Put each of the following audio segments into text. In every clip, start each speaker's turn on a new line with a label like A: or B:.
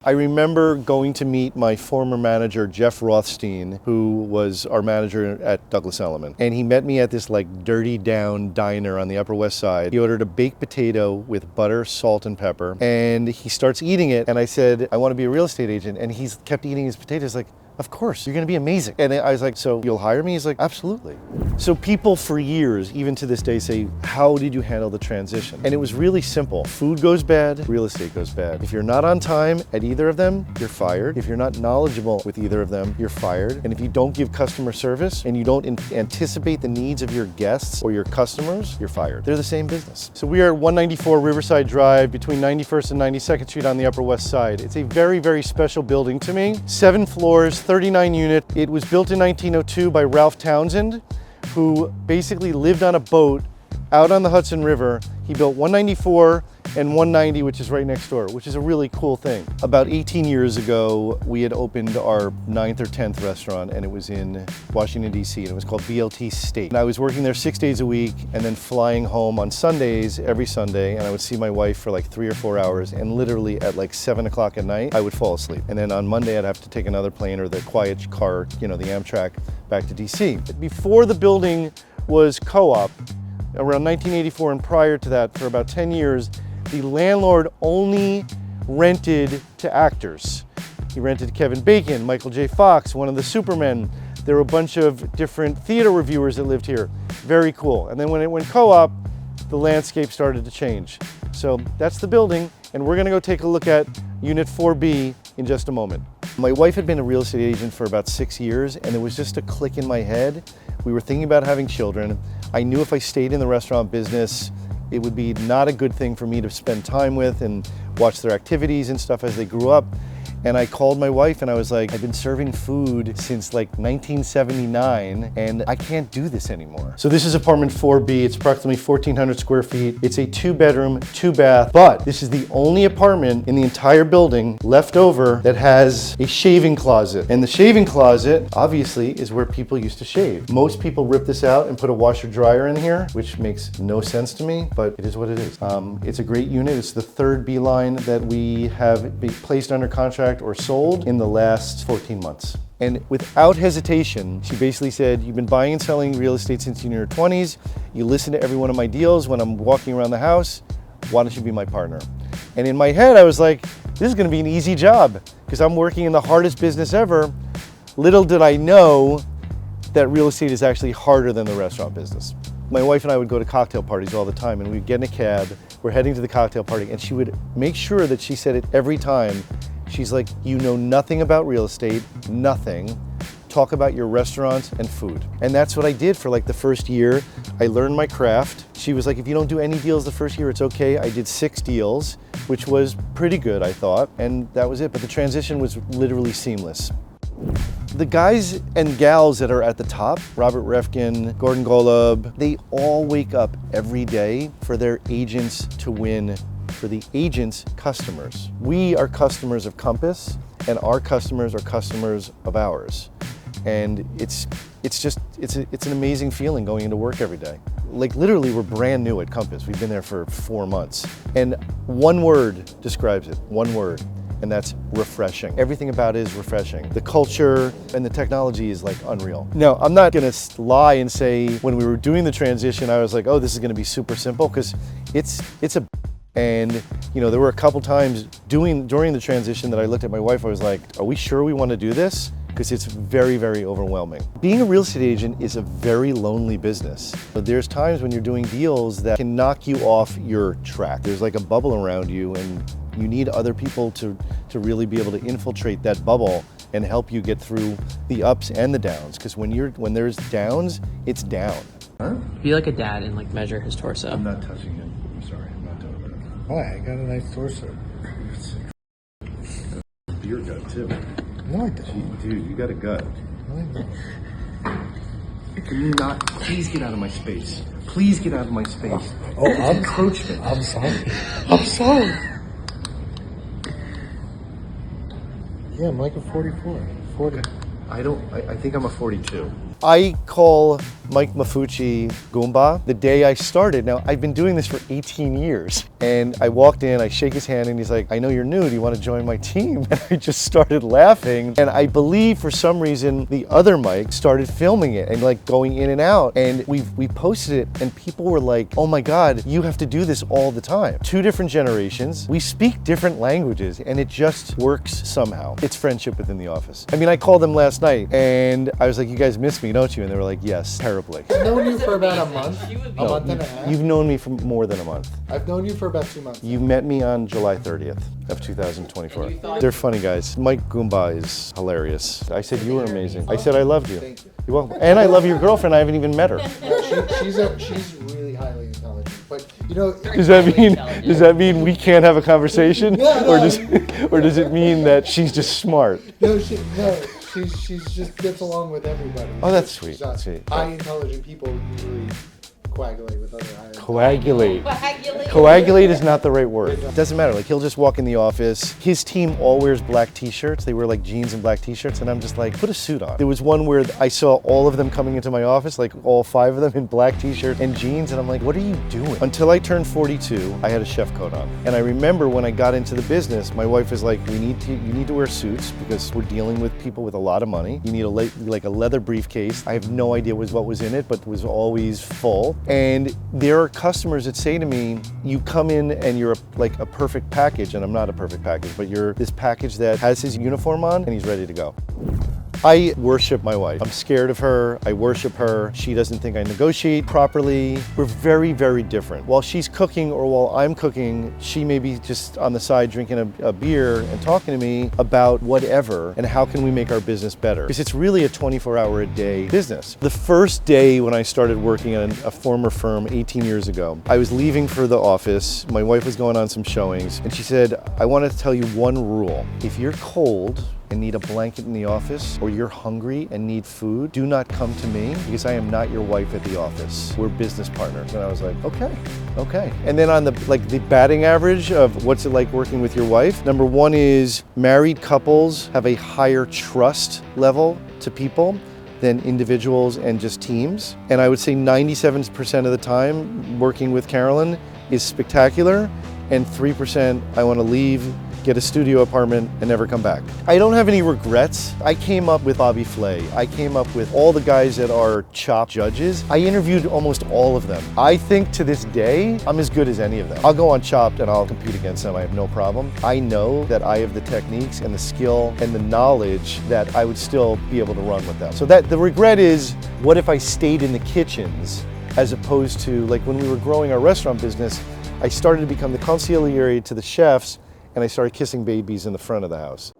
A: I remember going to meet my former manager, Jeff Rothstein, who was our manager at Douglas Elliman. And he met me at this like dirty down diner on the Upper West Side. He ordered a baked potato with butter, salt, and pepper. And he starts eating it. And I said, I want to be a real estate agent. And he's kept eating his potatoes like, of course, you're going to be amazing. And I was like, so you'll hire me? He's like, absolutely. So people for years, even to this day, say, how did you handle the transition? And it was really simple. Food goes bad, real estate goes bad. If you're not on time at either of them, you're fired. If you're not knowledgeable with either of them, you're fired. And if you don't give customer service and you don't anticipate the needs of your guests or your customers, you're fired. They're the same business. So we are at 194 Riverside Drive between 91st and 92nd Street on the Upper West Side. It's a very, very special building to me. 7 floors, 39 unit. It was built in 1902 by Ralph Townsend, who basically lived on a boat out on the Hudson River. He built 194 and 190, which is right next door, which is a really cool thing. About 18 years ago, we had opened our 9th or 10th restaurant, and it was in Washington, D.C., and it was called BLT State. And I was working there 6 days a week and then flying home on Sundays, every Sunday, and I would see my wife for like 3 or 4 hours, and literally at like 7 o'clock at night, I would fall asleep. And then on Monday, I'd have to take another plane or the quiet car, the Amtrak, back to D.C. Before the building was co-op, around 1984 and prior to that, for about 10 years, the landlord only rented to actors. He rented to Kevin Bacon, Michael J. Fox, one of the Supermen. There were a bunch of different theater reviewers that lived here. Very cool. And then when it went co-op, the landscape started to change. So that's the building, and we're gonna go take a look at Unit 4B in just a moment. My wife had been a real estate agent for about 6 years, and there was just a click in my head. We were thinking about having children. I knew if I stayed in the restaurant business, it would be not a good thing for me to spend time with and watch their activities and stuff as they grew up. And I called my wife and I was like, I've been serving food since like 1979 and I can't do this anymore. So this is apartment 4B. It's approximately 1,400 square feet. It's a 2-bedroom, 2-bath, but this is the only apartment in the entire building left over that has a shaving closet. And the shaving closet, obviously, is where people used to shave. Most people rip this out and put a washer dryer in here, which makes no sense to me, but it is what it is. It's a great unit. It's the 3rd B line that we have been placed under contract or sold in the last 14 months. And without hesitation, she basically said, you've been buying and selling real estate since you're in your 20s. You listen to every one of my deals when I'm walking around the house. Why don't you be my partner? And in my head, I was like, this is gonna be an easy job because I'm working in the hardest business ever. Little did I know that real estate is actually harder than the restaurant business. My wife and I would go to cocktail parties all the time, and we'd get in a cab, we're heading to the cocktail party, and she would make sure that she said it every time. She's like, you know nothing about real estate, nothing. Talk about your restaurants and food. And that's what I did for like the first year. I learned my craft. She was like, if you don't do any deals the first year, it's okay. I did 6 deals, which was pretty good, I thought, and that was it. But the transition was literally seamless. The guys and gals that are at the top, Robert Refkin, Gordon Golub, they all wake up every day for their agents to win, for the agents' customers. We are customers of Compass, and our customers are customers of ours. And it's an amazing feeling going into work every day. Like literally, we're brand new at Compass. We've been there for 4 months. And one word describes it, one word, and that's refreshing. Everything about it is refreshing. The culture and the technology is like unreal. Now, I'm not gonna lie and say when we were doing the transition, I was like, oh, this is gonna be super simple, because it's a. And there were a couple times during the transition that I looked at my wife, I was like, are we sure we want to do this? Because it's very, very overwhelming. Being a real estate agent is a very lonely business. But there's times when you're doing deals that can knock you off your track. There's like a bubble around you, and you need other people to really be able to infiltrate that bubble and help you get through the ups and the downs. Because when there's downs, it's down.
B: Huh? Be like a dad and like measure his torso.
A: I'm not touching him. I'm sorry, I'm not doing that.
C: Why? I got a nice torso.
A: Beer gut too.
C: No, I don't.
A: Dude, you got a gut.
C: No, I don't.
A: Can you not? Please get out of my space. Please get out of my space.
C: Oh,
A: it's encroachment.
C: I'm sorry. I'm sorry. Yeah, I'm like a 44. 40.
A: I think I'm a 42. I call Mike Mafucci Goomba the day I started. Now, I've been doing this for 18 years. And I walked in, I shake his hand, and he's like, I know you're new, do you want to join my team? And I just started laughing. And I believe for some reason, the other Mike started filming it and like going in and out. And we posted it, and people were like, oh my God, you have to do this all the time. Two different generations, we speak different languages, and it just works somehow. It's friendship within the office. I mean, I called them last night, and I was like, you guys miss me, don't you? And they were like, yes, terribly.
C: I've known you for about a month. A
A: No,
C: month and a half.
A: You've known me for more than a month.
C: I've known you for about 2 months.
A: You met me on July 30th of 2024. They're funny guys. Mike Goomba is hilarious. I said you were amazing. I said I loved you.
C: Thank you.
A: You're welcome. And I love your girlfriend. I haven't even met her.
C: She's really highly intelligent. But you know,
A: Does that mean we can't have a conversation?
C: Yeah, no.
A: Or does it mean that she's just smart?
C: She's just gets along with everybody.
A: Oh, that's sweet.
C: She's
A: Sweet.
C: high intelligent people usually coagulate with other high.
A: Coagulate. Coagulate is not the right word. It doesn't matter. Like, he'll just walk in the office. His team all wears black t-shirts. They wear like jeans and black t-shirts, and I'm just like, put a suit on. There was one where I saw all of them coming into my office, like all 5 of them in black t-shirts and jeans, and I'm like, what are you doing? Until I turned 42, I had a chef coat on. And I remember when I got into the business, my wife was like, you need to wear suits because we're dealing with people with a lot of money. You need like a leather briefcase. I have no idea what was in it, but was always full. And there are customers that say to me, you come in and you're like a perfect package, and I'm not a perfect package, but you're this package that has his uniform on and he's ready to go. I worship my wife. I'm scared of her. I worship her. She doesn't think I negotiate properly. We're very, very different. While she's cooking or while I'm cooking, she may be just on the side drinking a beer and talking to me about whatever and how can we make our business better. Because it's really a 24-hour-a-day business. The first day when I started working at a former firm 18 years ago, I was leaving for the office. My wife was going on some showings, and she said, I want to tell you one rule. If you're cold and need a blanket in the office, or you're hungry and need food, do not come to me because I am not your wife at the office. We're business partners. And I was like, okay. And then on the batting average of what's it like working with your wife, number 1 is married couples have a higher trust level to people than individuals and just teams. And I would say 97% of the time working with Carolyn is spectacular, and 3% I want to leave, get a studio apartment, and never come back. I don't have any regrets. I came up with Bobby Flay. I came up with all the guys that are Chopped judges. I interviewed almost all of them. I think to this day, I'm as good as any of them. I'll go on Chopped and I'll compete against them. I have no problem. I know that I have the techniques and the skill and the knowledge that I would still be able to run with them. So that the regret is, what if I stayed in the kitchens as opposed to, like when we were growing our restaurant business, I started to become the consigliere to the chefs, and I started kissing babies in the front of the house.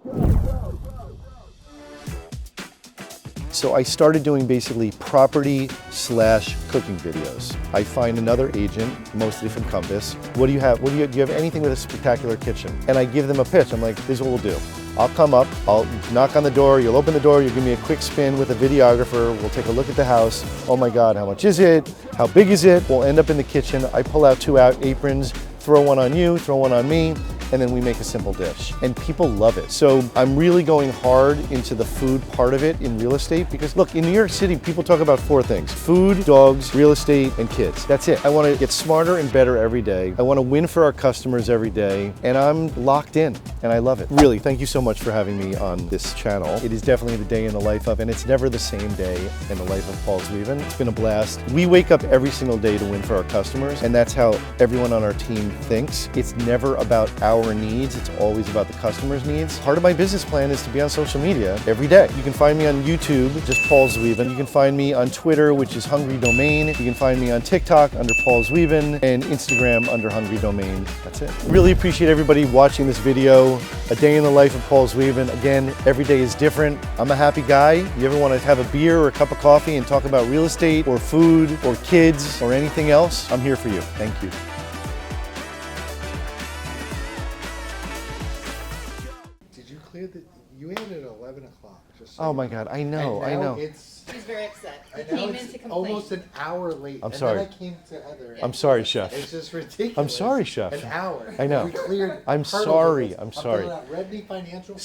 A: So I started doing basically property/cooking videos. I find another agent, mostly from Compass. What do you have? Do you have anything with a spectacular kitchen? And I give them a pitch. I'm like, this is what we'll do. I'll come up, I'll knock on the door, you'll open the door, you'll give me a quick spin with a videographer, we'll take a look at the house. Oh my God, how much is it? How big is it? We'll end up in the kitchen. I pull out 2 aprons, throw one on you, throw one on me, and then we make a simple dish. And people love it. So I'm really going hard into the food part of it in real estate because look, in New York City, people talk about 4 things: food, dogs, real estate, and kids. That's it. I want to get smarter and better every day. I want to win for our customers every day, and I'm locked in, and I love it. Really, thank you so much for having me on this channel. It is definitely the day in the life of, and it's never the same day in the life of Paul Zweben. It's been a blast. We wake up every single day to win for our customers, and that's how everyone on our team thinks. It's never about our needs, it's always about the customer's needs. Part of my business plan is to be on social media every day. You can find me on YouTube, just Paul Zweben. You can find me on Twitter, which is Hungry Domain. You can find me on TikTok under Paul Zweben, and Instagram under Hungry Domain. That's it. Really appreciate everybody watching this video. A day in the life of Paul Zweben. Again, every day is different. I'm a happy guy. You ever want to have a beer or a cup of coffee and talk about real estate or food or kids or anything else? I'm here for you. Thank you.
C: You ate at 11 o'clock.
A: Oh my God, I know, I know.
D: She's very upset. He
C: And now
D: came in
C: it's
D: to complain.
C: almost an hour late.
A: I'm sorry.
C: And then I came to Heather.
A: I'm sorry, Chef.
C: It's just ridiculous.
A: I'm sorry, Chef.
C: An hour.
A: I know.
C: We cleared
A: I'm
C: hurdles
A: sorry,
C: of this.
A: I'm sorry.
C: filling out Redney Financial.